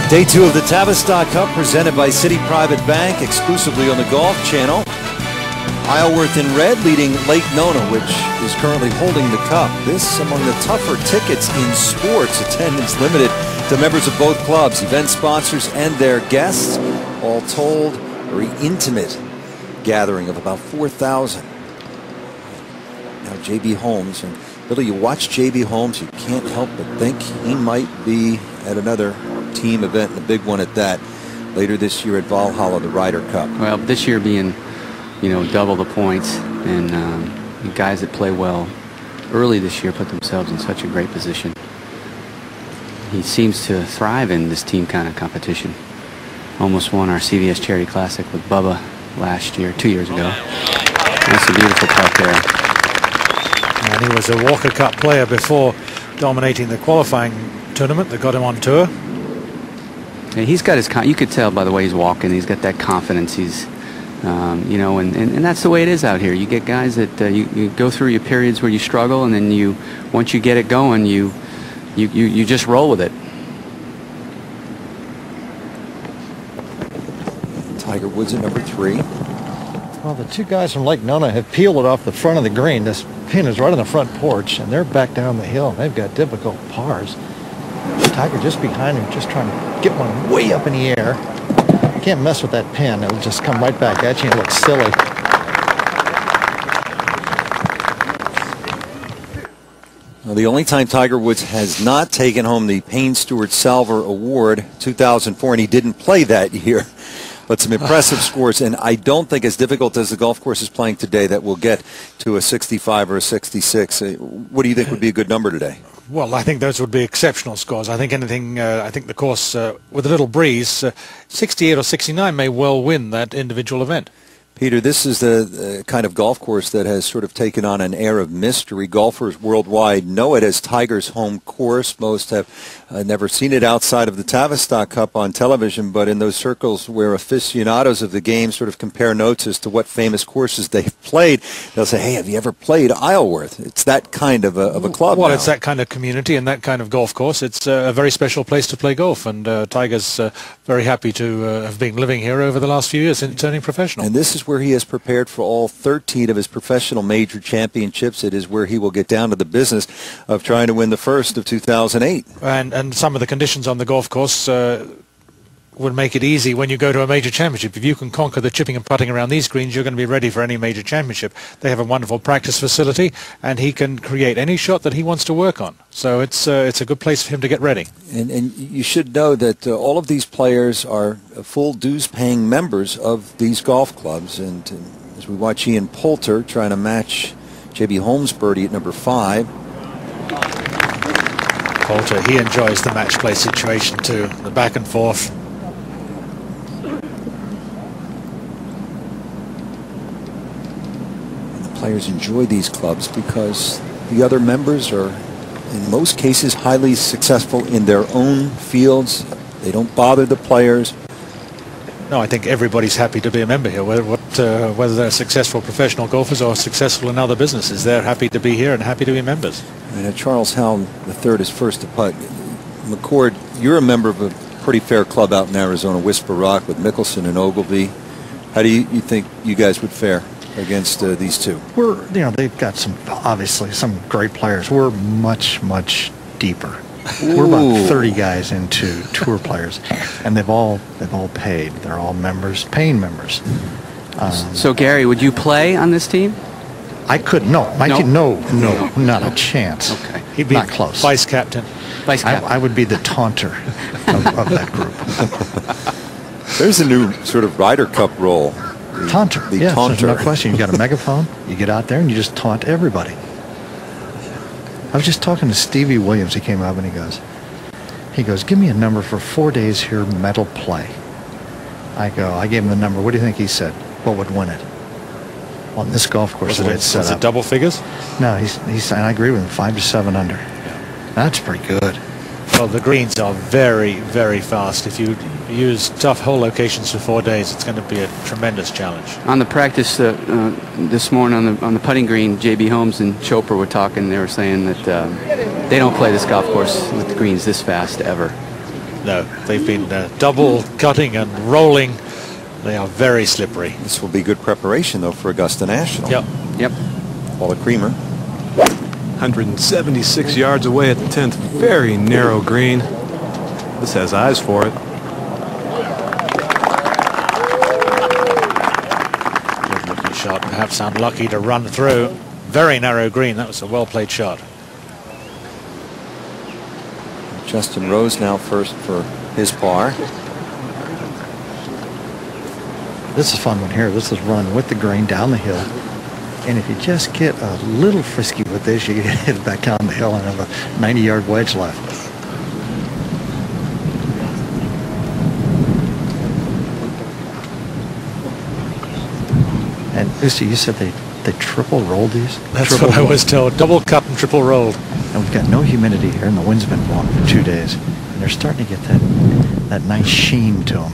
Day 2 of the Tavistock Cup presented by City Private Bank, exclusively on the Golf Channel. Isleworth in red leading Lake Nona, which is currently holding the cup. This among the tougher tickets in sports. Attendance limited to members of both clubs, event sponsors, and their guests. All told, very intimate gathering of about 4,000. Now J.B. Holmes, and Billy, you watch J.B. Holmes, you can't help but think he might be at another team event, and a big one at that, later this year at Valhalla, the Ryder Cup. Well, this year being, you know, double the points, and the guys that play well early this year put themselves in such a great position. He seems to thrive in this team kind of competition. Almost won our CVS Charity Classic with Bubba last year, 2 years ago. That's a beautiful putt there. And he was a Walker Cup player before dominating the qualifying tournament that got him on tour. Yeah, he's got his, you could tell by the way he's walking, he's got that confidence. He's, you know, and that's the way it is out here. You get guys that you go through your periods where you struggle, and then once you get it going, you just roll with it. Tiger Woods at number 3. Well, the two guys from Lake Nona have peeled it off the front of the green. This pin is right on the front porch, and they're back down the hill. They've got difficult pars. Tiger just behind him, just trying to get one way up in the air. Can't mess with that pin. It'll just come right back at you and look silly. Well, the only time Tiger Woods has not taken home the Payne Stewart Salver Award, 2004, and he didn't play that year. But some impressive scores, and I don't think as difficult as the golf course is playing today that we'll get to a 65 or a 66. What do you think would be a good number today? Well, I think those would be exceptional scores. I think anything, I think the course with a little breeze, 68 or 69 may well win that individual event. Peter, this is the kind of golf course that has sort of taken on an air of mystery. Golfers worldwide know it as Tiger's home course. Most have never seen it outside of the Tavistock Cup on television, but in those circles where aficionados of the game sort of compare notes as to what famous courses they've played, they'll say, hey, have you ever played Isleworth? It's that kind of a club Well, now. it's that kind of community and that kind of golf course. It's a very special place to play golf, and Tiger's very happy to have been living here over the last few years since turning professional. And this is where he has prepared for all 13 of his professional major championships. It is where he will get down to the business of trying to win the first of 2008. And some of the conditions on the golf course would make it easy when you go to a major championship. If you can conquer the chipping and putting around these greens, you're going to be ready for any major championship. They have a wonderful practice facility, and he can create any shot that he wants to work on. So it's a good place for him to get ready. And you should know that all of these players are full dues-paying members of these golf clubs. And as we watch Ian Poulter trying to match J.B. Holmes' birdie at number 5. Poulter, he enjoys the match play situation too, the back and forth. Players enjoy these clubs because the other members are, in most cases, highly successful in their own fields. They don't bother the players. No, I think everybody's happy to be a member here, whether they're successful professional golfers or successful in other businesses. They're happy to be here and happy to be members. And Charles Howell III is first to putt. McCord, you're a member of a pretty fair club out in Arizona, Whisper Rock, with Mickelson and Ogilvy. How do you think you guys would fare against these two? We're, you know, they've got obviously some great players. We're much deeper. Ooh. We're about 30 guys into tour players, and they've all paid. They're all members, paying members. So Gary, would you play on this team? I couldn't. No, my team. No, not a chance. Okay, he'd be not close. Vice captain. I would be the taunter of that group. There's a new sort of Ryder Cup role. Taunter. The taunter. There's no question. You got a megaphone. You get out there and you just taunt everybody. I was just talking to Stevie Williams. He came up and he goes, give me a number for 4 days here, metal play. I gave him the number. What do you think he said? What would win it? On this golf course that it's set up. Was it double figures? No, he's I agree with him. 5 to 7 under. Yeah. That's pretty good. Well, the greens are very fast. If you use tough hole locations for 4 days, it's going to be a tremendous challenge. On the practice this morning on the putting green, J.B. Holmes and Chopra were talking. They were saying that they don't play this golf course with the greens this fast ever. No, they've been double cutting and rolling. They are very slippery. This will be good preparation, though, for Augusta National. Yep. Paula Creamer. 176 yards away at the 10th. Very narrow green. This has eyes for it. Good looking shot. Perhaps unlucky to run through. Very narrow green. That was a well-played shot. Justin Rose now first for his par. This is a fun one here. This is run with the green down the hill. And if you just get a little frisky with this, you can hit it back down the hill and have a 90-yard wedge left. And Usti, you said they triple rolled these? That's what I was told. Double cut and triple rolled. And we've got no humidity here, and the wind's been blowing for 2 days. And they're starting to get that nice sheen to them,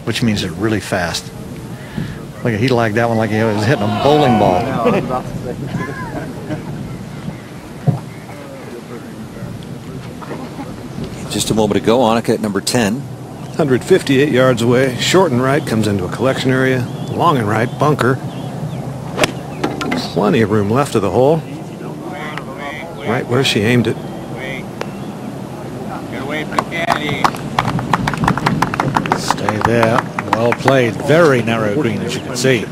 which means they're really fast. Look, he liked that one like he was hitting a bowling ball. Just a moment ago, Annika at number 10. 158 yards away. Short and right comes into a collection area. Long and right, bunker. Plenty of room left of the hole. Right where she aimed it. Stay there. Well played. Very narrow green, as you can see.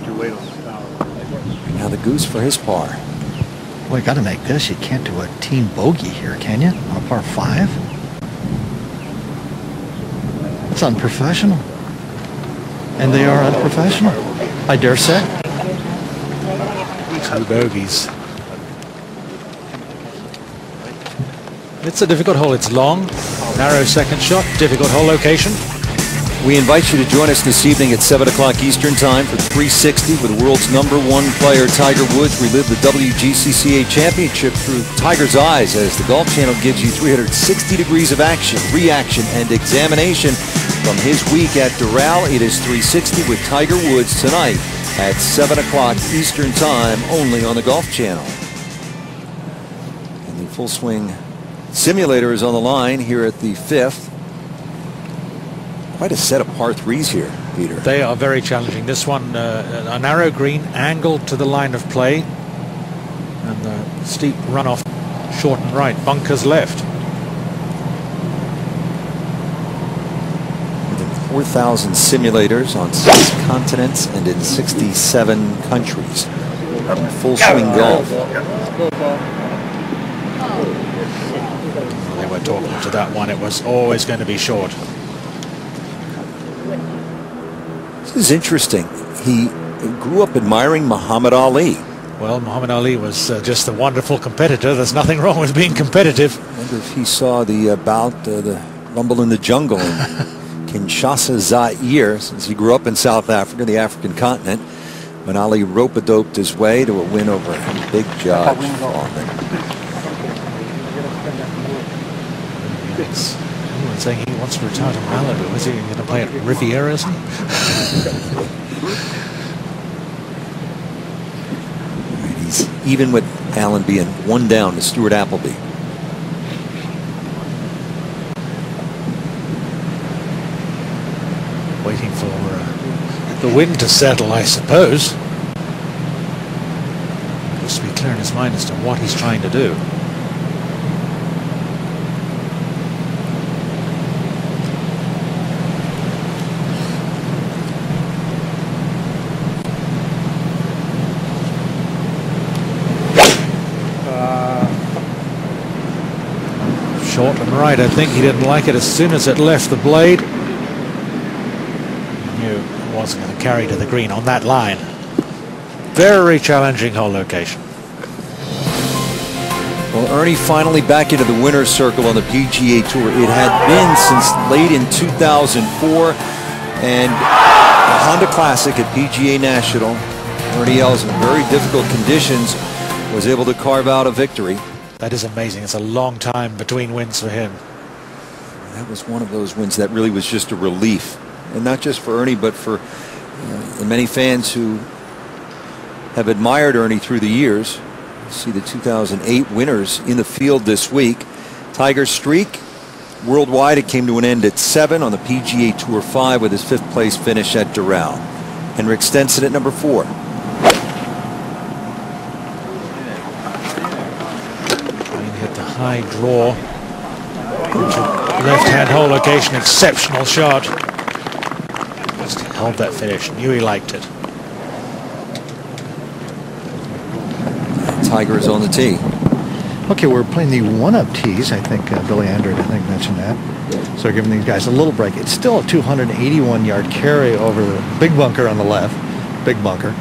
Now the Goose for his par. Boy, you got to make this. You can't do a team bogey here, can you? On a par 5? It's unprofessional. And they are unprofessional, I dare say. 2 bogeys. It's a difficult hole. It's long, narrow second shot, difficult hole location. We invite you to join us this evening at 7 o'clock Eastern Time for 360 with the world's #1 player, Tiger Woods. Relive the WGCCA Championship through Tiger's eyes as the Golf Channel gives you 360 degrees of action, reaction, and examination from his week at Doral. It is 360 with Tiger Woods tonight at 7 o'clock Eastern Time, only on the Golf Channel. And the full swing simulator is on the line here at the 5th. Quite a set of par 3s here, Peter. They are very challenging. This one, a narrow green, angled to the line of play, and the steep runoff short and right, bunkers left. More than 4,000 simulators on 6 continents and in 67 countries. Full swing golf. They were talking to that one. It was always going to be short. This is interesting. He grew up admiring Muhammad Ali. Well, Muhammad Ali was just a wonderful competitor. There's nothing wrong with being competitive. I wonder if he saw the the Rumble in the Jungle in Kinshasa, Zaire, since he grew up in South Africa, the African continent, when Ali rope-a-doped his way to a win over Big Judge Foreman. Everyone's saying he wants to retire to Malibu. Is he going to play at Riviera or something? He's even with Allen being 1 down to Stuart Appleby. Waiting for the wind to settle, I suppose. Just to be clear in his mind as to what he's trying to do. Short and right. I think he didn't like it as soon as it left the blade. He knew it wasn't going to carry to the green on that line. Very challenging hole location. Well, Ernie finally back into the winner's circle on the PGA Tour. It had been since late in 2004, and the Honda Classic at PGA National, Ernie Els, in very difficult conditions, was able to carve out a victory. That is amazing. It's a long time between wins for him. That was one of those wins that really was just a relief. And not just for Ernie, but for the many fans who have admired Ernie through the years. You see the 2008 winners in the field this week. Tiger's streak Worldwide, it came to an end at 7 on the PGA Tour 5 with his 5th place finish at Doral. Henrik Stenson at number 4. Hit the high draw. Left-hand hole location, exceptional shot. Just held that finish, knew he liked it. Tiger is on the tee. Okay, we're playing the one-up tees. I think Billy Andrew, mentioned that. So we're giving these guys a little break. It's still a 281-yard carry over the big bunker on the left. Big bunker.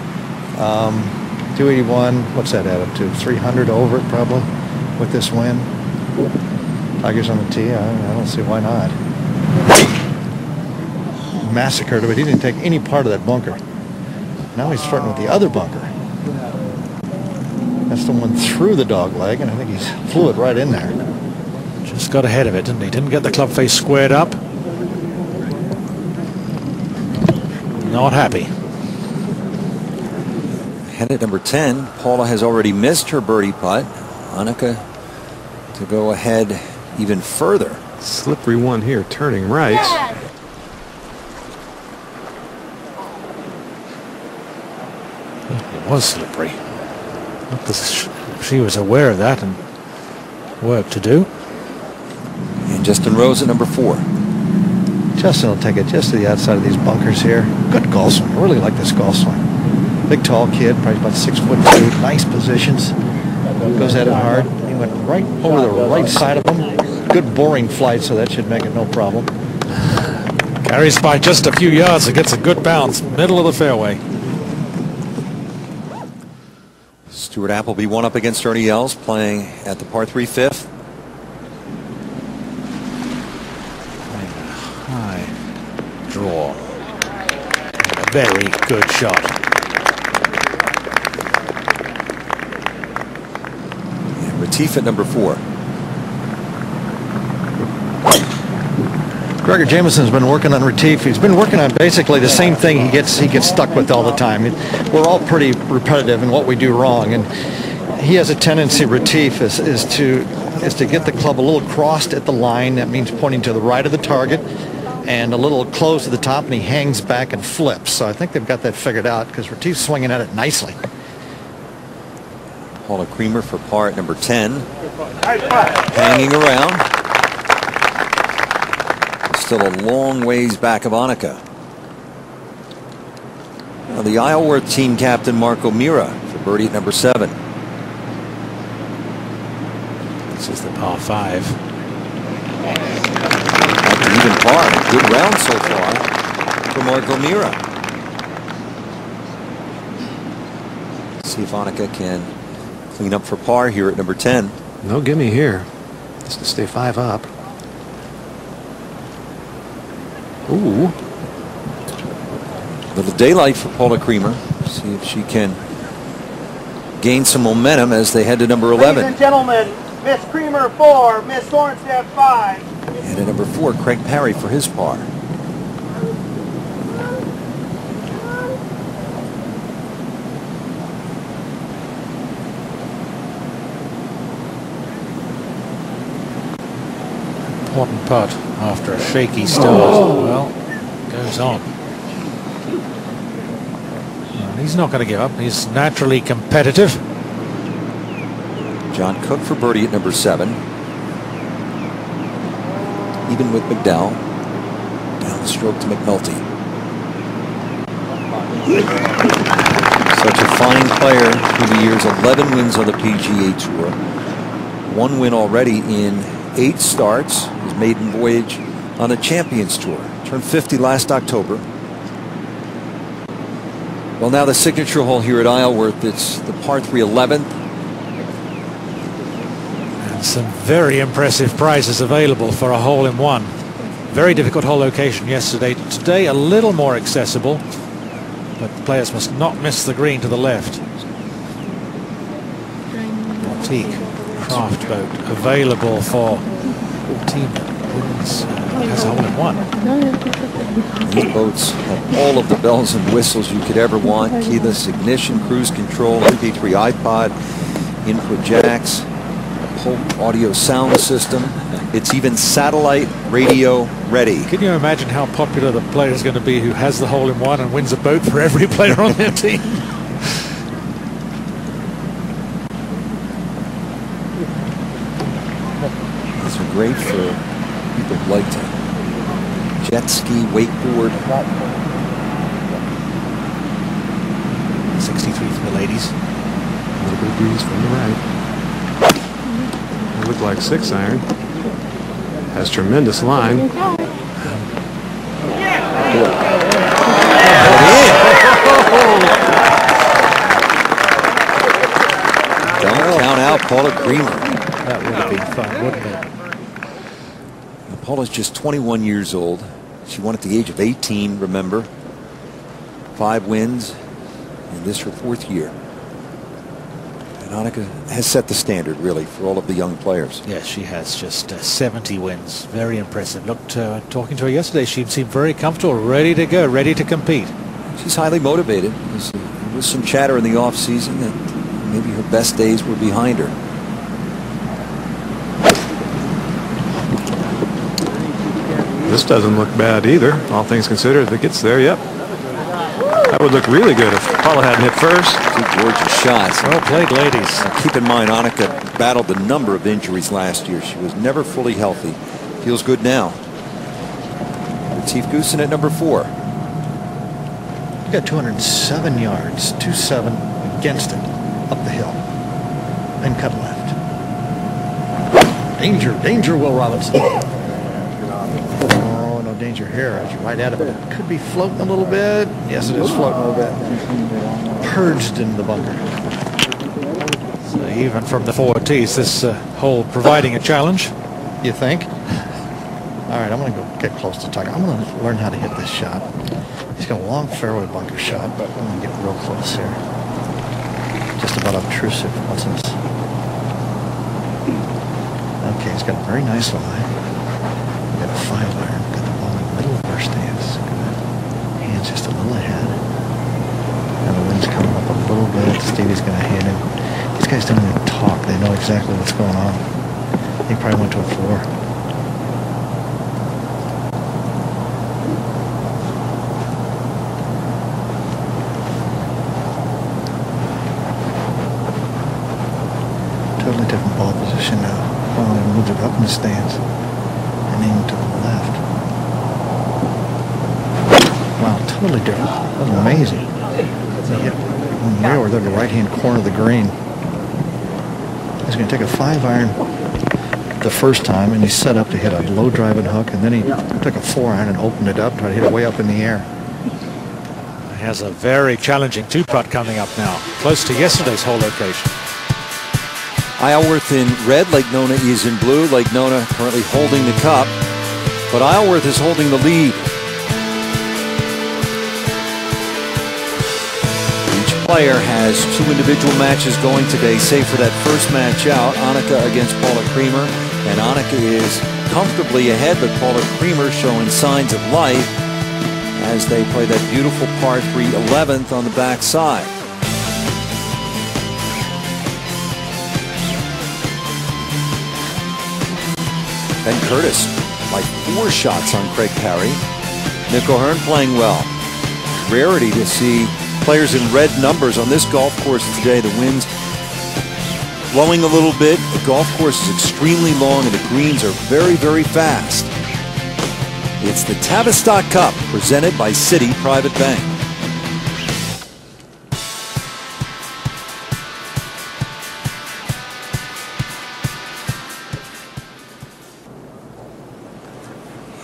281, what's that add up to? 300 over it probably with this wind. Tiger's on the tee. I don't see why not. Massacred, but he didn't take any part of that bunker. Now he's flirting with the other bunker. That's the one through the dog leg, and I think he's flew it right in there. Just got ahead of it, didn't he? Didn't get the club face squared up. Not happy. Head at number 10. Paula has already missed her birdie putt. Annika to go ahead even further. Slippery one here, turning right. It was slippery. Because she was aware of that and work to do. And Justin Rose at number 4. Justin will take it just to the outside of these bunkers here. Good golf swing. I really like this golf swing. Big, tall kid, probably about 6'2". Nice positions. Goes at it hard. He went right over the right side of him. Good boring flight, so that should make it no problem. Carries by just a few yards and gets a good bounce. Middle of the fairway. Stuart Appleby one up against Ernie Els, playing at the par 3 5th. High draw. A very good shot. And Retief at number 4. Gregor Jameson's been working on Retief. He's been working on basically the same thing he gets stuck with all the time. We're all pretty repetitive in what we do wrong, and he has a tendency, Retief, is to get the club a little crossed at the line. That means pointing to the right of the target, and a little close to the top, and he hangs back and flips. So I think they've got that figured out because Retief's swinging at it nicely. Paula Creamer for par at number 10. Hanging around. Still a long ways back of Annika. Now the Isleworth team captain Marco Mira for birdie at number 7. This is the par 5. Even par. Good round so far for Marco Mira. See if Annika can clean up for par here at number 10. No gimme here. Just to stay 5 up. Ooh. Little daylight for Paula Creamer. See if she can gain some momentum as they head to number 11. Ladies and gentlemen, Miss Creamer 4, Miss Sörenstam 5. And at number 4, Craig Parry for his par. Important putt after a shaky start. Well, goes on. Well, he's not going to give up. He's naturally competitive. John Cook for birdie at number 7. Even with McDowell. Downstroke to McNulty. Such a fine player through the years. 11 wins on the PGA Tour. 1 win already in 8 starts. His maiden voyage on the Champions Tour. Turned 50 last October. Well, now the signature hole here at Isleworth. It's the par 3 11th. And some very impressive prizes available for a hole-in-one. Very difficult hole location yesterday. Today a little more accessible, but players must not miss the green to the left. Teak craft boat available for team that has a hole-in-one. These boats have all of the bells and whistles you could ever want. Keyless ignition, cruise control, MP3 iPod, input jacks, whole audio sound system. It's even satellite radio ready. Can you imagine how popular the player is going to be who has the hole-in-one and wins a boat for every player on their team? These are great for people who like to jet ski, wakeboard. 63 for the ladies. A little bit of breeze from the right. It looked like 6 iron. Has tremendous line. Don't count out Paula Creamer. That would have been fun, wouldn't it? Now, Paula's just 21 years old. She won at the age of 18, remember. 5 wins, and this her 4th year. And Annika has set the standard, really, for all of the young players. Yes, she has just 70 wins. Very impressive. Looked, talking to her yesterday, she seemed very comfortable, ready to go, ready to compete. She's highly motivated. There was some chatter in the off-season that maybe her best days were behind her. This doesn't look bad either, all things considered. If it gets there, yep. That would look really good if Paula hadn't hit first. 2 gorgeous shots. Well played, ladies. Now, keep in mind, Annika battled a number of injuries last year. She was never fully healthy. Feels good now. Retief Goosen at number 4. You got 207 yards, 2-7 against it, up the hill, and cut left. Danger, danger, Will Robinson. Oh, no danger here. As you right at it, but it could be floating a little bit. Yes, it is floating a little bit. Purged in the bunker. So even from the 4 tees, this hole providing a challenge. You think? All right, I'm going to go get close to Tiger. I'm going to learn how to hit this shot. He's got a long fairway bunker shot, but I'm going to get real close here. Just about obtrusive. What's this? Okay, he's got a very nice line. We've got a 5 iron. Got the ball in the middle of our stance. Good. Hands just a little ahead. And the wind's coming up a little bit. Stevie's going to hit him. These guys don't even talk. They know exactly what's going on. He probably went to a 4. Totally different ball position now. Well, they moved it up in the stands and aimed to the left. Wow, totally different. That was amazing. They hit there or the right-hand corner of the green. He's going to take a 5 iron the first time, and he's set up to hit a low driving hook, and then he took a 4 iron and opened it up, tried to hit it way up in the air. He has a very challenging 2-putt coming up now, close to yesterday's hole location. Isleworth in red, Lake Nona is in blue. Lake Nona currently holding the cup, but Isleworth is holding the lead. Each player has 2 individual matches going today, save for that first match out, Annika against Paula Creamer, and Annika is comfortably ahead, but Paula Creamer showing signs of life as they play that beautiful par 3 11th on the backside. Ben Curtis, like 4 shots on Craig Parry. Nick O'Hearn playing well. Rarity to see players in red numbers on this golf course today. The wind's blowing a little bit. The golf course is extremely long and the greens are very, very fast. It's the Tavistock Cup presented by City Private Bank.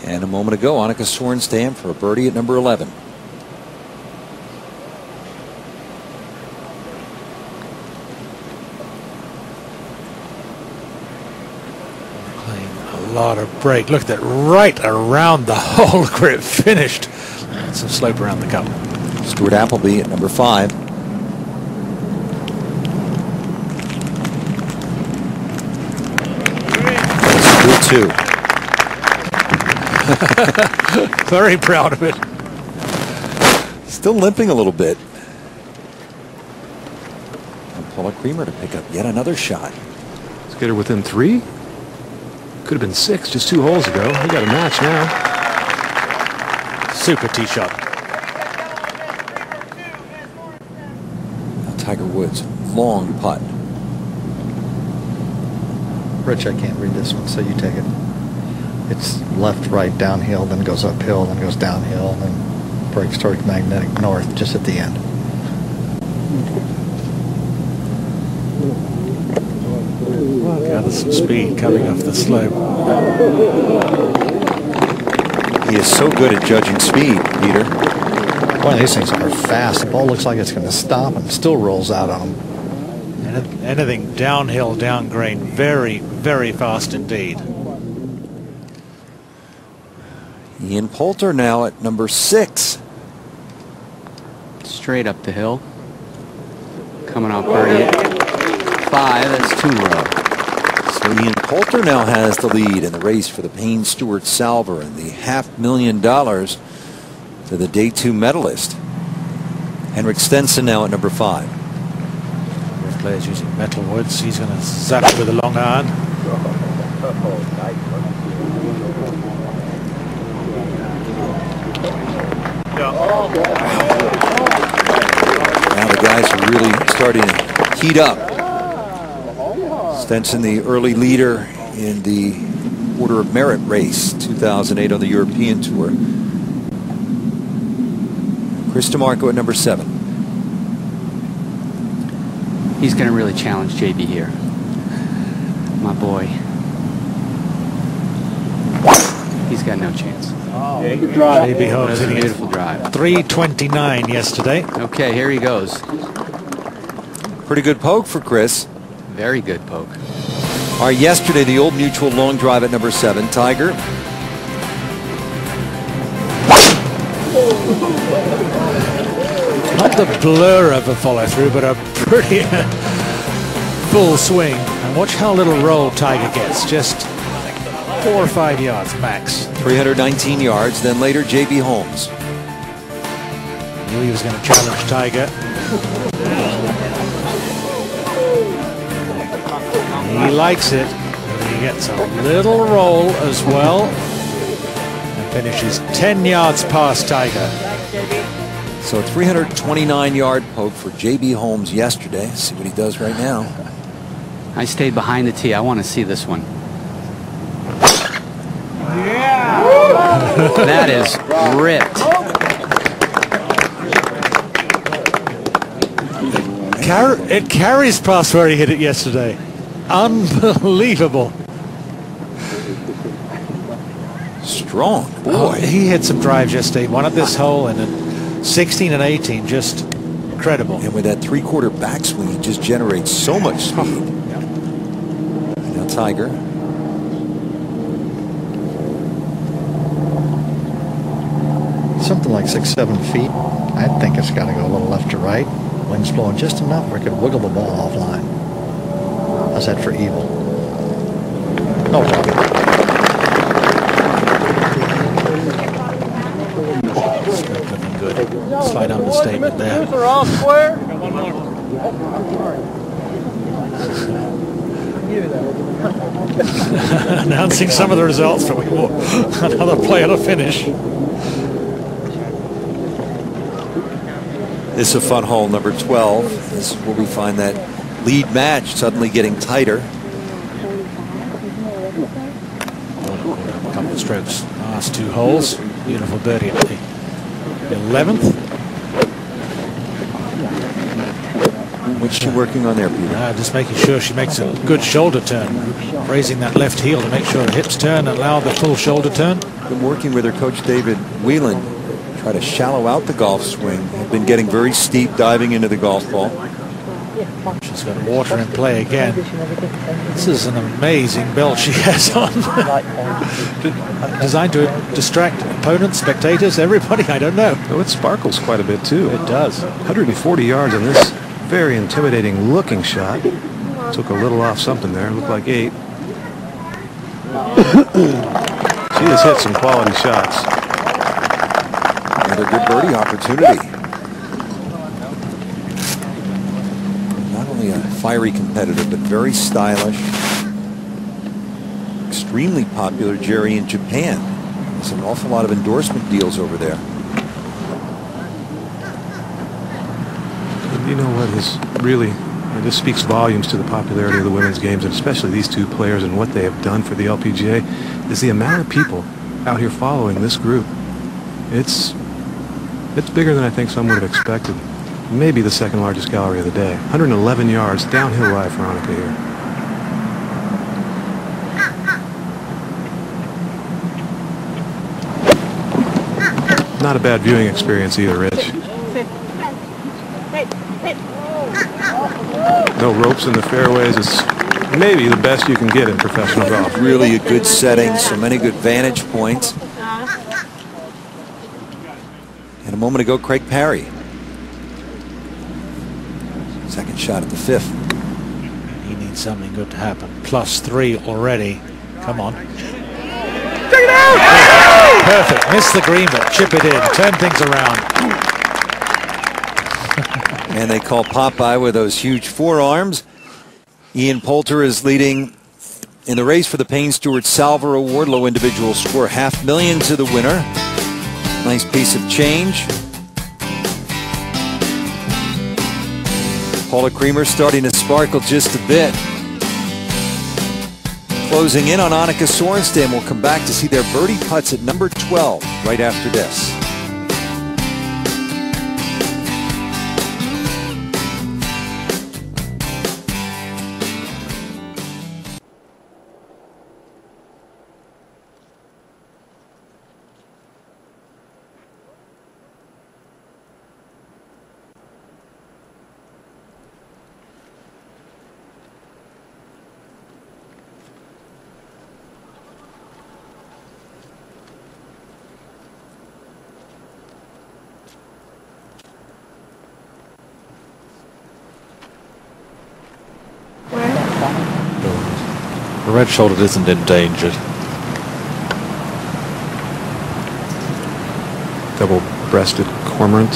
And a moment ago, Annika Sörenstam for a birdie at number 11. Playing a lot of break. Look at that, right around the hole where it finished. Some slope around the cup. Stuart Appleby at number 5. That's good, 2. Very proud of it. Still limping a little bit. And Paula Creamer to pick up yet another shot. Let's get her within 3. Could have been 6 just 2 holes ago. We got a match now. Super tee shot. Tiger Woods, long putt. Rich, I can't read this one, so you take it. It's left, right, downhill, then goes uphill, then goes downhill, and then breaks towards magnetic north just at the end. Gather some speed coming off the slope. He is so good at judging speed, Peter. One of these things are fast. The ball looks like it's going to stop and still rolls out on him. Anything downhill, down green, very, very fast indeed. Ian Poulter now at number 6. Straight up the hill. Coming off birdie. 5, that's 2 in a row. So Ian Poulter now has the lead in the race for the Payne Stewart Salver and the $500,000 to the Day 2 medalist. Henrik Stenson now at number 5. Both players using metal woods. He's going to zap with a long iron. Now the guys are really starting to heat up. Stenson, the early leader in the Order of Merit race, 2008 on the European Tour. Chris DeMarco at number 7. He's going to really challenge JB here. My boy. He's got no chance. JB Holmes hitting Beautiful drive. 329 yesterday. Okay, here he goes. Pretty good poke for Chris. Very good poke. All right, yesterday, the Old Mutual long drive at number 7. Tiger. Not the blur of a follow through, but a pretty full swing. And watch how little roll Tiger gets. Just 4 or 5 yards max. 319 yards. Then later, J.B. Holmes. Knew he was going to challenge Tiger. He likes it. He gets a little roll as well. And finishes 10 yards past Tiger. So a 329-yard poke for J.B. Holmes yesterday. See what he does right now. I stayed behind the tee. I want to see this one. That is ripped. It carries past where he hit it yesterday. Unbelievable. Strong. Boy. Oh, he hit some drives yesterday. One at this hole and then 16 and 18. Just incredible. And with that 3/4 backswing, he just generates so much speed. Now Tiger. Something like 6-7 feet. I think it's got to go a little left to right. Wind's blowing just enough where it could wiggle the ball offline. How's that for evil? No problem. Looking good. Slight understatement there. Announcing some of the results, but we will another player to finish. This is a fun hole, number 12. This is where we find that lead match suddenly getting tighter. A couple of strokes. Last 2 holes. Beautiful birdie at the 11th. What's she working on there, Peter? Just making sure she makes a good shoulder turn. Raising that left heel to make sure the hips turn and allow the full shoulder turn. Been working with her coach David Whelan. Try to shallow out the golf swing. Have been getting very steep diving into the golf ball. She's got water in play again. This is an amazing belt she has on. Designed to distract opponents, spectators, everybody, I don't know. Oh, it sparkles quite a bit too. It does. 140 yards on this very intimidating looking shot. Took a little off something there. Looked like 8. She has hit some quality shots. Another good birdie opportunity. Not only a fiery competitor, but very stylish. extremely popular, Jerry, in Japan. There's an awful lot of endorsement deals over there. You know what is really, this speaks volumes to the popularity of the women's games, and especially these two players and what they have done for the LPGA, is the amount of people out here following this group. It's bigger than I think some would have expected. Maybe the second largest gallery of the day. 111 yards, downhill ride for Annika here. Not a bad viewing experience either, Rich. No ropes in the fairways. It's maybe the best you can get in professional golf. Really a good setting, so many good vantage points. And a moment ago, Craig Parry. Second shot at the 5th. He needs something good to happen. +3 already. Come on. Check it out! Perfect. Miss the green, but chip it in. Turn things around. And they call Popeye with those huge forearms. Ian Poulter is leading in the race for the Payne Stewart Salver Award. Low individual score, $500,000 to the winner. Nice piece of change. Paula Creamer starting to sparkle just a bit. Closing in on Annika Sörenstam. We'll come back to see their birdie putts at number 12 right after this. The red-shouldered isn't endangered. Double-breasted cormorant.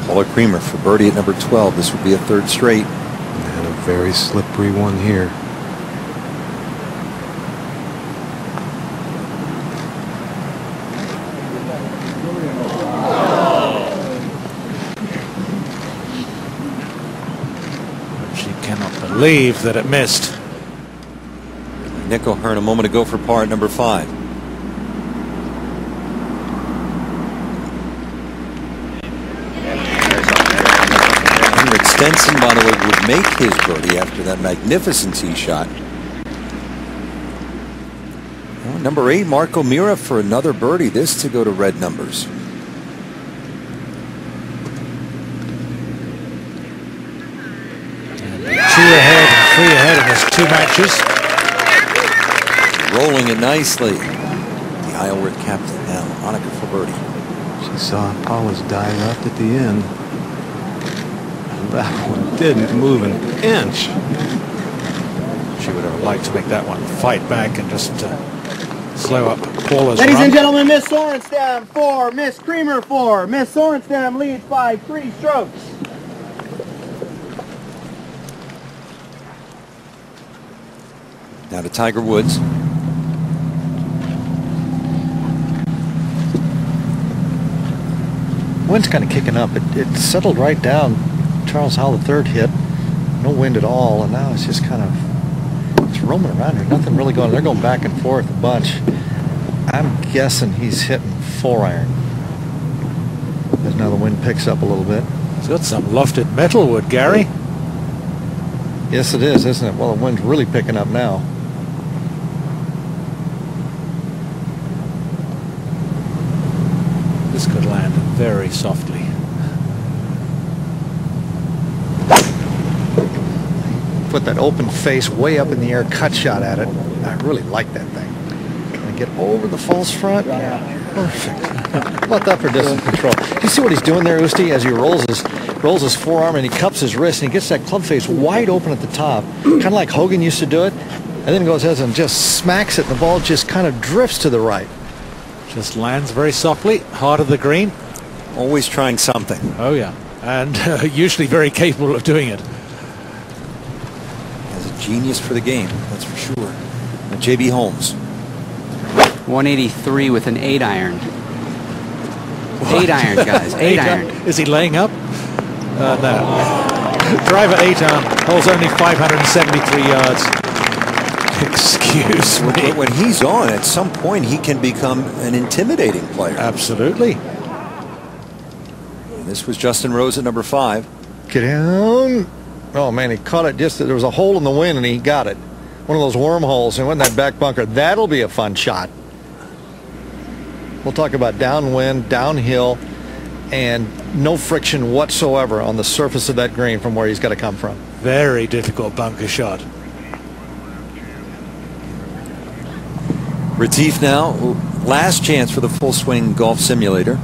Paula Creamer for birdie at number 12. This would be a 3rd straight. And a very slippery one here. Believe that it missed. Nick O'Hearn a moment ago for par at number 5. Henrik Stenson, by the way, would make his birdie after that magnificent tee shot. Well, number 8, Marco Mira for another birdie. This to go to red numbers. Ahead, 3 ahead in his 2 matches. Rolling it nicely. The Isleworth captain now, Annika for birdie. She saw Paula's die left at the end. That one didn't move an inch. She would have liked to make that one fight back and just slow up Paula's Ladies run. and gentlemen, Miss Sörenstam 4, Miss Creamer 4. Miss Sörenstam leads by 3 strokes. Now to Tiger Woods. Wind's kind of kicking up. It settled right down. Charles Howell III hit. No wind at all, and now it's just kind of, it's roaming around. There's nothing really going on. They're going back and forth a bunch. I'm guessing he's hitting 4-iron. As now the wind picks up a little bit. It's got some lofted metalwood, Gary. Yes, it is, isn't it? Well, the wind's really picking up now. This could land very softly. Put that open face way up in the air, cut shot at it. I really like that thing. Can I get over the false front? Yeah, perfect. How about that for distance control? You see what he's doing there, Usti, as he rolls his forearm and he cups his wrist and he gets that club face wide open at the top, kind of like Hogan used to do it, and then goes ahead and just smacks it, and the ball just kind of drifts to the right. Just lands very softly, heart of the green. Always trying something. Oh yeah, and usually very capable of doing it. Has a genius for the game, that's for sure. And J.B. Holmes. 183 with an 8-iron. 8-iron, guys. 8-iron. Is he laying up? No. Driver 8-iron holds only 573 yards. Excuse me. But when he's on, at some point he can become an intimidating player. Absolutely. This was Justin Rose at number 5. Get down. Oh, man, he caught it just, there was a hole in the wind, and he got it. One of those wormholes, and went in that back bunker. That'll be a fun shot. We'll talk about downwind, downhill, and no friction whatsoever on the surface of that green from where he's got to come from. Very difficult bunker shot. Retief now, last chance for the full swing golf simulator.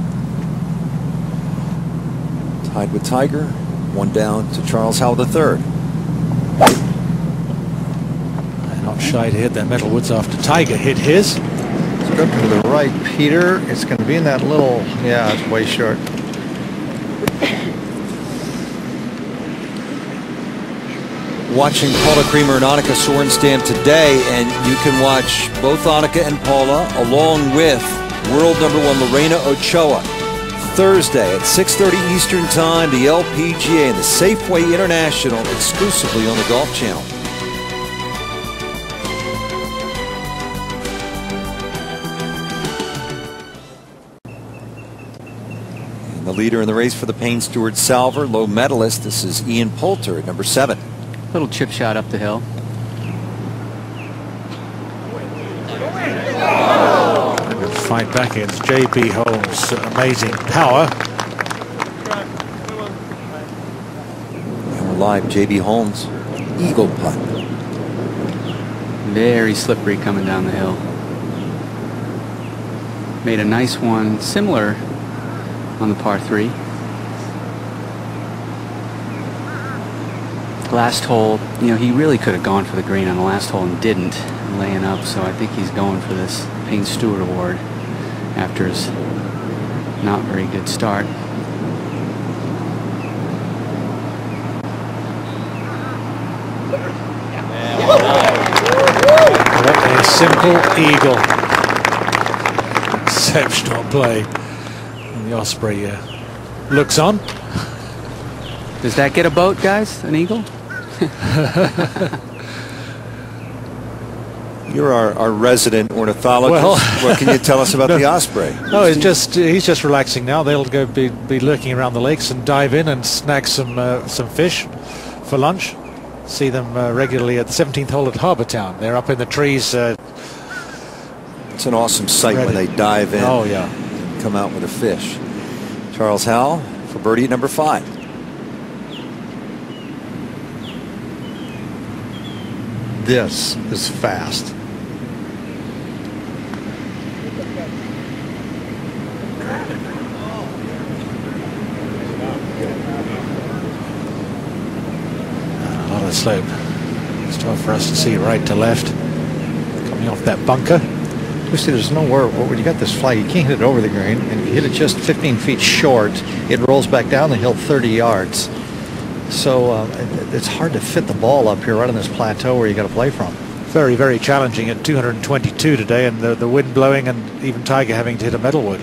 Tied with Tiger, 1 down to Charles Howell III. They're not shy to hit their metal woods after Tiger hit his. It's up to the right, Peter. It's going to be in that little, yeah, it's way short. Watching Paula Creamer and Annika Sörenstam today, and you can watch both Annika and Paula along with world #1 Lorena Ochoa Thursday at 6:30 Eastern Time, the LPGA and the Safeway International, exclusively on the Golf Channel. And the leader in the race for the Payne Stewart Salver, low medalist, this is Ian Poulter at number 7. Little chip shot up the hill. Good fight back against J.B. Holmes. Amazing power. And we're live. J.B. Holmes, eagle putt. Very slippery coming down the hill. Made a nice one, similar on the par 3. Last hole, you know, he really could have gone for the green on the last hole and didn't, laying up, so I think he's going for this Payne Stewart Award after his not very good start. What a simple eagle. Exceptional play. And the Osprey looks on. Does that get a boat, guys? An eagle? You're our resident ornithologist. Well, what can you tell us about the Osprey? No, he's just relaxing now. They'll go be lurking around the lakes and dive in and snag some fish for lunch. See them regularly at the 17th hole at Harbour Town. They're up in the trees. It's an awesome sight when they dive in. Oh yeah, and come out with a fish. Charles Howell for birdie at number 5. This is fast. a lot of slope. It's tough for us to see right to left. Coming off that bunker. You see, there's nowhere. When you got this flag, you can't hit it over the green, and if you hit it just 15 feet short, it rolls back down the hill 30 yards. So it's hard to fit the ball up here right on this plateau where you got to play from. Very, very challenging at 222 today, and the wind blowing, and even Tiger having to hit a metalwood.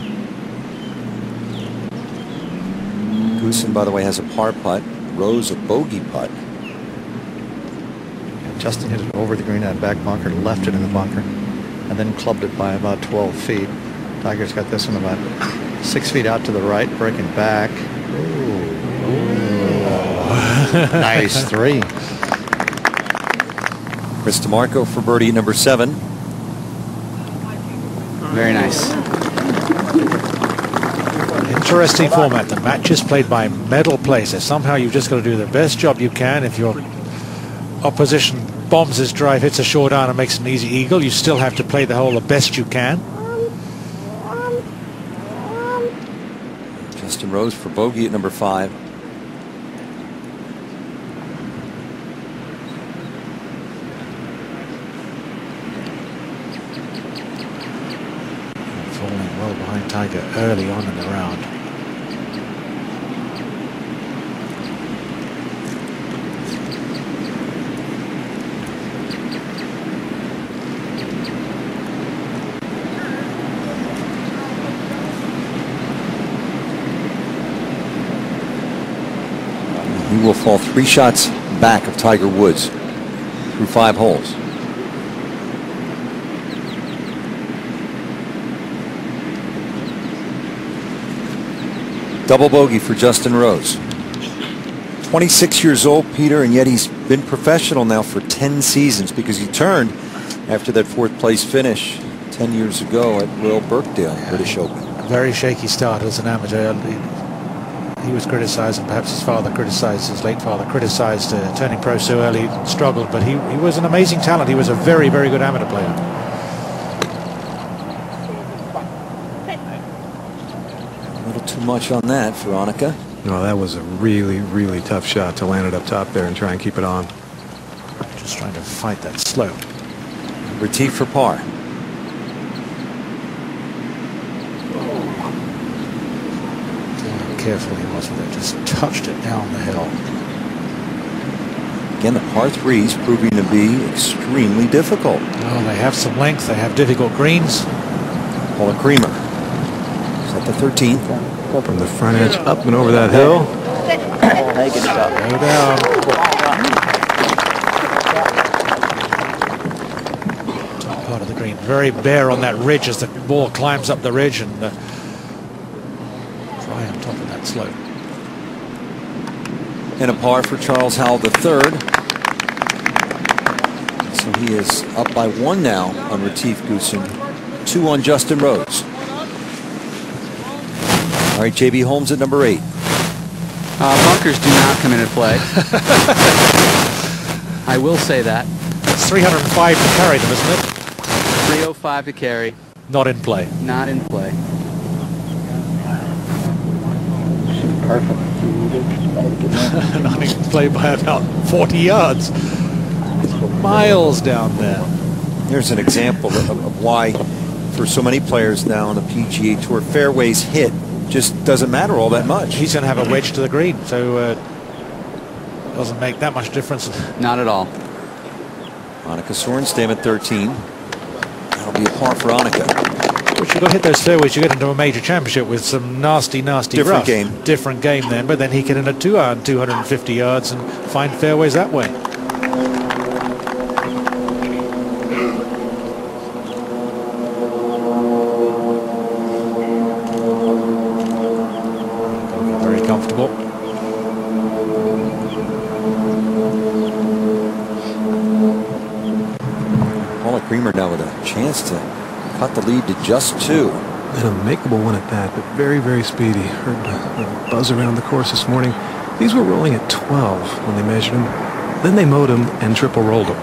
Goosen, by the way, has a par putt. Rose a bogey putt. Justin hit it over the green at back bunker, left it in the bunker, and then clubbed it by about 12 feet. Tiger's got this one about 6 feet out to the right, breaking back. Ooh. Nice 3. Chris DeMarco for birdie at number 7. Very nice. Interesting format. The matches played by medal places. Somehow you've just got to do the best job you can. If your opposition bombs his drive, hits a short iron and makes an easy eagle, you still have to play the hole the best you can. Justin Rose for bogey at number 5. Falling well behind Tiger early on in the round. fall 3 shots back of Tiger Woods through 5 holes. Double bogey for Justin Rose. 26 years old, Peter, and yet he's been professional now for 10 seasons because he turned after that 4th place finish 10 years ago at Royal Birkdale British Open. A very shaky start as an amateur. He was criticised, and perhaps his father criticised, his late father criticised turning pro so early, struggled, but he was an amazing talent. He was a very, very good amateur player. A little too much on that for Annika. No, that was a really, really tough shot to land it up top there and try and keep it on. Just trying to fight that slope. Retief for par. Careful he was with it, just touched it down the hill. Again, the par 3s proving to be extremely difficult. Oh, they have some length, they have difficult greens. Paula Creamer is at the 13th. From the front edge up and over that hill. Go down. Top part of the green, very bare on that ridge as the ball climbs up the ridge and dry on top of that slope. And a par for Charles Howell III. So he is up by 1 now on Retief Goosen, 2 on Justin Rose. All right, J.B. Holmes at number 8. Bunkers do not come into play. I will say that. It's 305 to carry them, isn't it? 305 to carry. Not in play. Not in play. Not in play by about 40 yards. Miles down there. Here's an example of why, for so many players now on the PGA Tour, fairways hit just doesn't matter all that much. He's going to have a wedge to the green, so doesn't make that much difference. Not at all. Annika Sörenstam at 13. That'll be a par for Annika. But you've got to hit those fairways, you get into a major championship with some nasty Different rough. game. Different game then, but then he can hit a 2-iron 250 yards and find fairways that way. Very comfortable. Paula Creamer now with a chance to cut the lead to just 2. And a makeable one at that, but very, very speedy. Heard a buzz around the course this morning. These were rolling at 12 when they measured them. Then they mowed them and triple rolled them.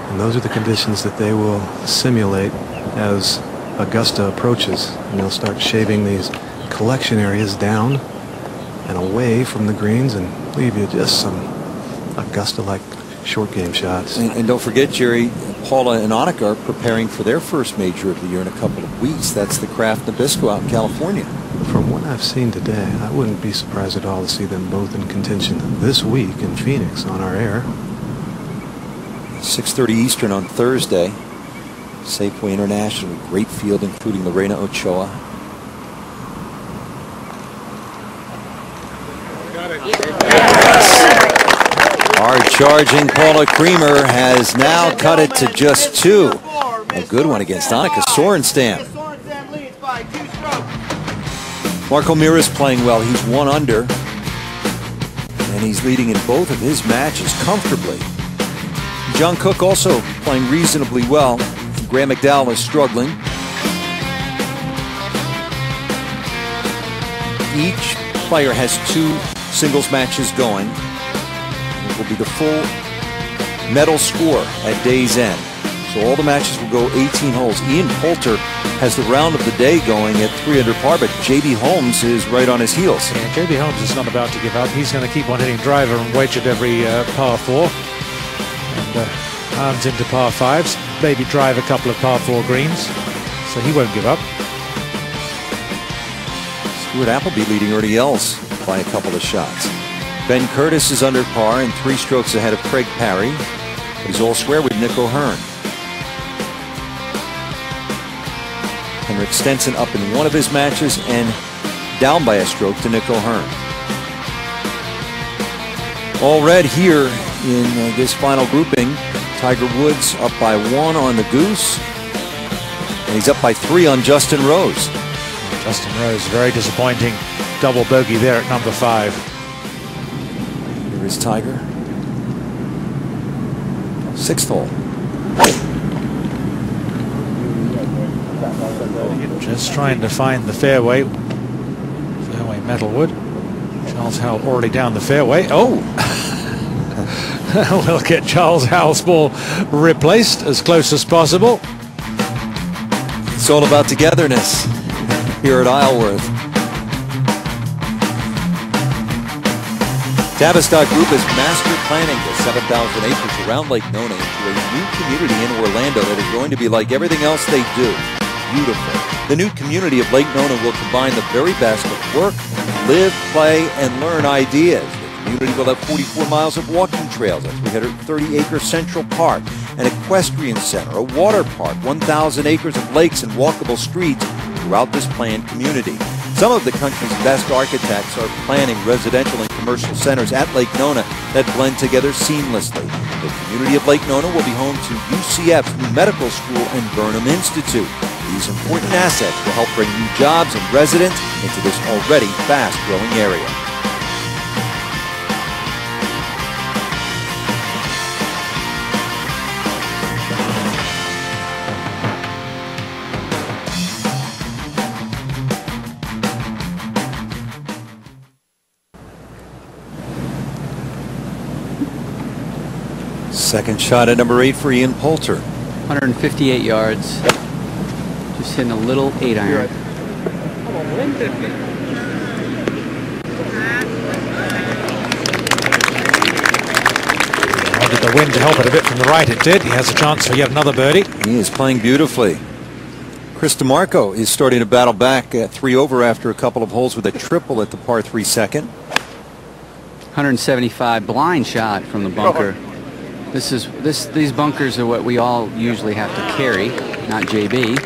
And those are the conditions that they will simulate as Augusta approaches. And they'll start shaving these collection areas down and away from the greens and leave you just some Augusta-like short game shots. And don't forget, Jerry, Paula and Annika are preparing for their first major of the year in a couple of weeks. That's the Kraft Nabisco out in California. From what I've seen today, I wouldn't be surprised at all to see them both in contention this week in Phoenix on our air. 6:30 Eastern on Thursday. Safeway International, great field including Lorena Ochoa. Hard-charging Paula Creamer has now cut it to just 2. A good one against Annika Sörenstam. Marco Mira's playing well. He's 1 under. And he's leading in both of his matches comfortably. John Cook also playing reasonably well. Graham McDowell is struggling. Each player has 2 singles matches going. It will be the full medal score at day's end. So all the matches will go 18 holes. Ian Poulter has the round of the day going at 3 under par, but J.B. Holmes is right on his heels. Yeah, J.B. Holmes is not about to give up. He's going to keep on hitting driver and wedge at every par 4. And irons into par 5s. Maybe drive a couple of par 4 greens. So he won't give up. Stuart Appleby leading Ernie Els by a couple of shots. Ben Curtis is under par and 3 strokes ahead of Craig Parry. He's all square with Nick O'Hearn. Henrik Stenson up in one of his matches and down by a stroke to Nick O'Hearn. All red here in this final grouping. Tiger Woods up by 1 on the Goose. And he's up by 3 on Justin Rose. Justin Rose, very disappointing double bogey there at number 5. Here is Tiger. 6th hole. Just trying to find the fairway. Fairway metalwood. Charles Howell already down the fairway. Oh! We'll get Charles Howell's ball replaced as close as possible. It's all about togetherness here at Isleworth. Tavistock Group is master planning the 7,000 acres around Lake Nona into a new community in Orlando that is going to be like everything else they do. Beautiful. The new community of Lake Nona will combine the very best of work, live, play, and learn ideas. The community will have 44 miles of walking trails, a 330-acre central park, an equestrian center, a water park, 1,000 acres of lakes and walkable streets throughout this planned community. Some of the country's best architects are planning residential and commercial centers at Lake Nona that blend together seamlessly. The community of Lake Nona will be home to UCF's new medical school and Burnham Institute. These important assets will help bring new jobs and residents into this already fast-growing area. Second shot at number 8 for Ian Poulter. 158 yards. Just hitting a little 8-iron. Wanted the wind to help it a bit from the right. It did. He has a chance for yet another birdie. He is playing beautifully. Chris DeMarco is starting to battle back at 3 over after a couple of holes with a triple at the par 3 second. 175 blind shot from the bunker. These bunkers are what we all usually have to carry, not JB.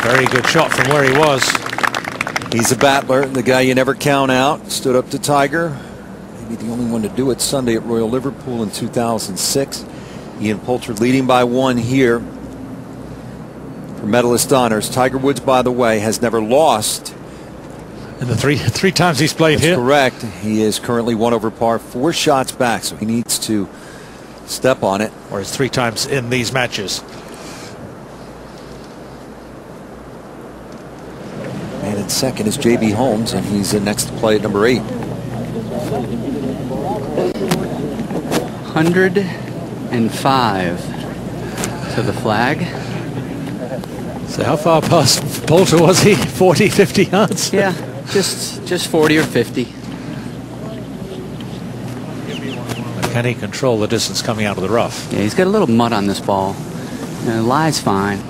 Very good shot from where he was. He's a battler, the guy you never count out. Stood up to Tiger. Maybe the only one to do it Sunday at Royal Liverpool in 2006. Ian Poulter leading by 1 here for medalist honors. Tiger Woods, by the way, has never lost. And the three times he's played here. Correct. He is currently 1 over par, 4 shots back, so he needs to step on it. Or it's 3 times in these matches. And at second is JB Holmes, and he's next to play at number 8. 105 to the flag. So how far past Poulter was he? 40, 50 yards? Yeah, just 40 or 50. Can he control the distance coming out of the rough? Yeah, he's got a little mud on this ball. Lie's fine.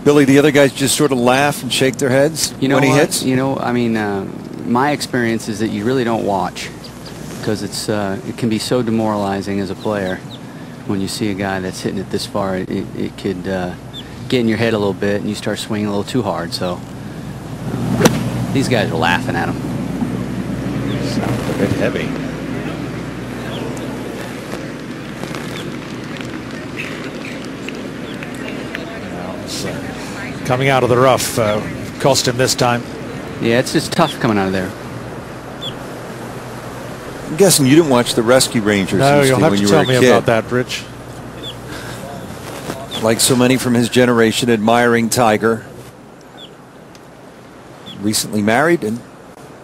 Billy, the other guys just sort of laugh and shake their heads when he hits? You know, I mean, my experience is that you really don't watch because it can be so demoralizing as a player when you see a guy that's hitting it this far. It could get in your head a little bit and you start swinging a little too hard. So these guys are laughing at him. Sounds a bit heavy. Coming out of the rough cost him this time. Yeah, it's just tough coming out of there. I'm guessing you didn't watch the Rescue Rangers. No, you'll have when to you tell were a me kid. about that, Rich. Like so many from his generation, admiring Tiger. Recently married and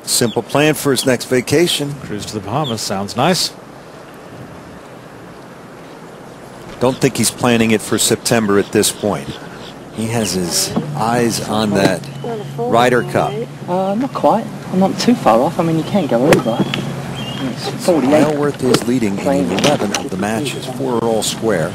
simple plan for his next vacation. Cruise to the Bahamas sounds nice. Don't think he's planning it for September at this point. He has his eyes on that Ryder Cup. Not quite. I'm not too far off. I mean, you can't go over. It's 48. Isleworth is leading in 11 of the matches. 4 are all square.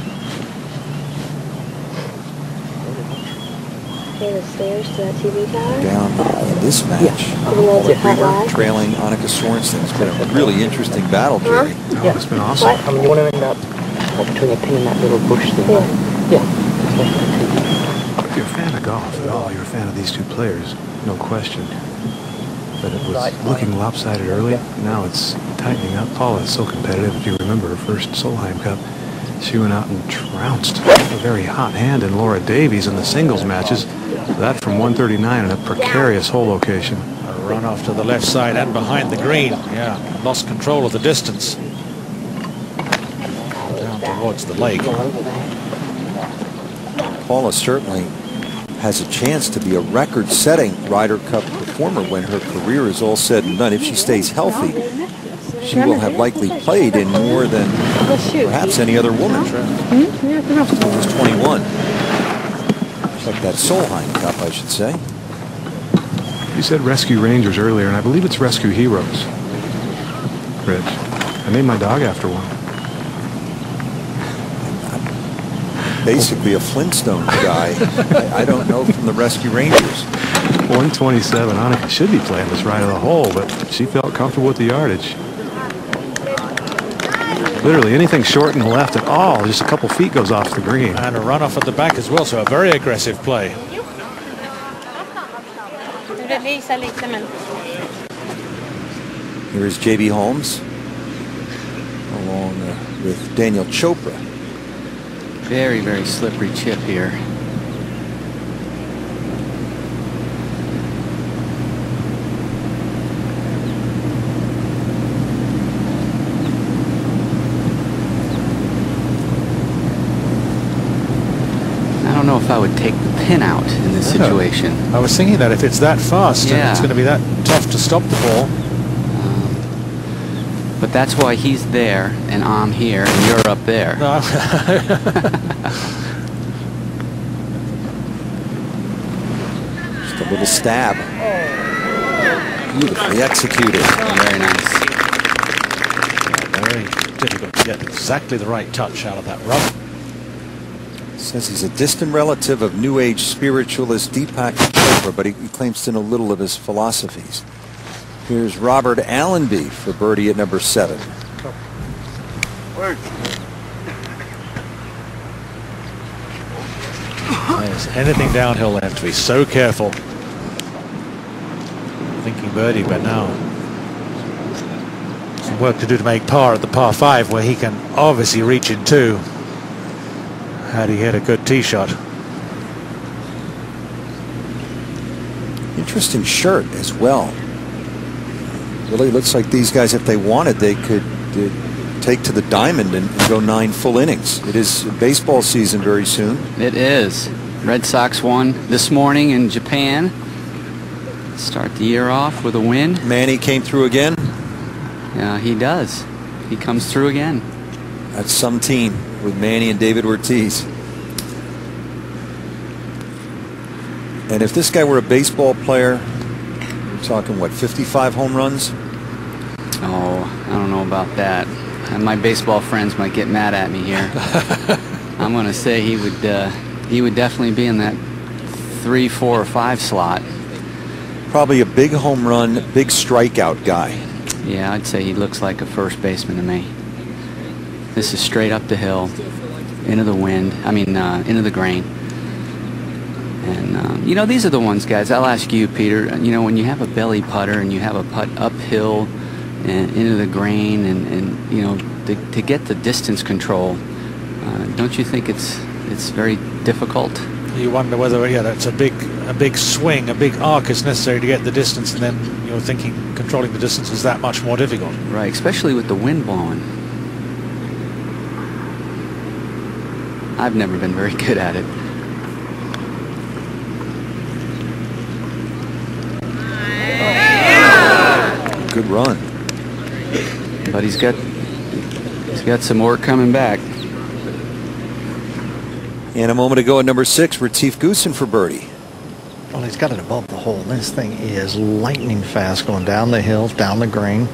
The stairs to that TV tower. Down in this match, Paula Creamer trailing Annika Sörenstam. It's been a really interesting battle, Jerry. Yeah, It's been awesome. I mean, you want to end up between a pin and that little bush thing. Yeah. If you're a fan of golf at all, you're a fan of these two players, no question. but it was looking lopsided early. Now it's tightening up. Paula is so competitive. If you remember her first Solheim Cup, she went out and trounced a very hot hand in Laura Davies in the singles matches. That from 139 in a precarious hole location. A run off to the left side and behind the green. Yeah, lost control of the distance. Down towards the lake. Paula certainly has a chance to be a record-setting Ryder Cup performer when her career is all said and done. If she stays healthy, she will have likely played in more than perhaps any other woman. She's 21. Just like that Solheim Cup, I should say. You said Rescue Rangers earlier, and I believe it's Rescue Heroes. Rich, I named my dog after one. Basically a Flintstones guy. I don't know from the Rescue Rangers. 127. Annika should be playing this right of the hole, but she felt comfortable with the yardage. Literally anything short and left at all, just a couple feet goes off the green. And a run off at the back as well, so a very aggressive play. Here is J.B. Holmes along with Daniel Chopra. Very, very slippery chip here. I don't know if I would take the pin out in this situation. I was thinking that if it's that fast, and it's going to be that tough to stop the ball. But that's why he's there and I'm here and you're up there. No. Just a little stab. Beautifully executed. Very nice. Very difficult to get exactly the right touch out of that rub. Says he's a distant relative of New Age spiritualist Deepak Chopra, but he claims to know little of his philosophies. Here's Robert Allenby for birdie at number 7. Yes, anything downhill, they have to be so careful. Thinking birdie, but now some work to do to make par at the par 5, where he can obviously reach in 2 had he hit a good tee shot. Interesting shirt as well. Really looks like these guys, if they wanted, they could take to the diamond and go 9 full innings. It is baseball season very soon. It is. Red Sox won this morning in Japan. Start the year off with a win. Manny came through again. Yeah, he does. He comes through again. That's some team with Manny and David Ortiz. And if this guy were a baseball player, we're talking, what, 55 home runs? Oh, I don't know about that. My baseball friends might get mad at me here. I'm going to say he would definitely be in that 3, 4, or 5 slot. Probably a big home run, big strikeout guy. Yeah, I'd say he looks like a first baseman to me. This is straight up the hill, into the wind, into the grain. And, you know, these are the ones, guys, I'll ask you, Peter, you know, when you have a belly putter and you have a putt uphill and into the grain and you know, to get the distance control, don't you think it's very difficult? You wonder whether, yeah, that's a big swing, a big arc is necessary to get the distance, and then you're thinking controlling the distance is that much more difficult. Right, especially with the wind blowing. I've never been very good at it. Good run. But he's got some more coming back. And a moment ago at number 6, Retief Goosen for birdie. Well, he's got it above the hole. This thing is lightning fast going down the hill, down the green.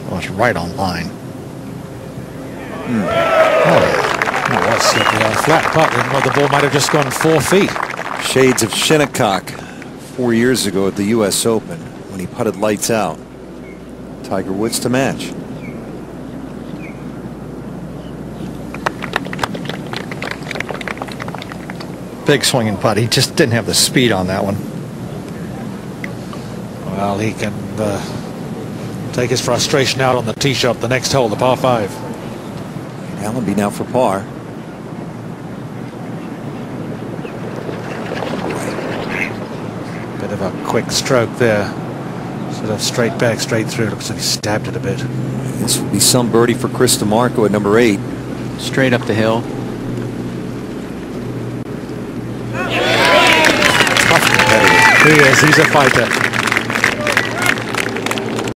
Well, it's right on line. Oh, that's slippery on flat putt. Well, the ball might have just gone 4 feet. Shades of Shinnecock 4 years ago at the U.S. Open when he putted lights out. Tiger Woods to match. Big swinging putt. He just didn't have the speed on that one. Well, Well, he can take his frustration out on the tee shot, the next hole, the par 5. Allenby now for par. Bit of a quick stroke there. Sort of straight back, straight through. Looks like he stabbed it a bit. This would be some birdie for Chris DeMarco at number 8. Straight up the hill. Tough competitor. He is. He's a fighter.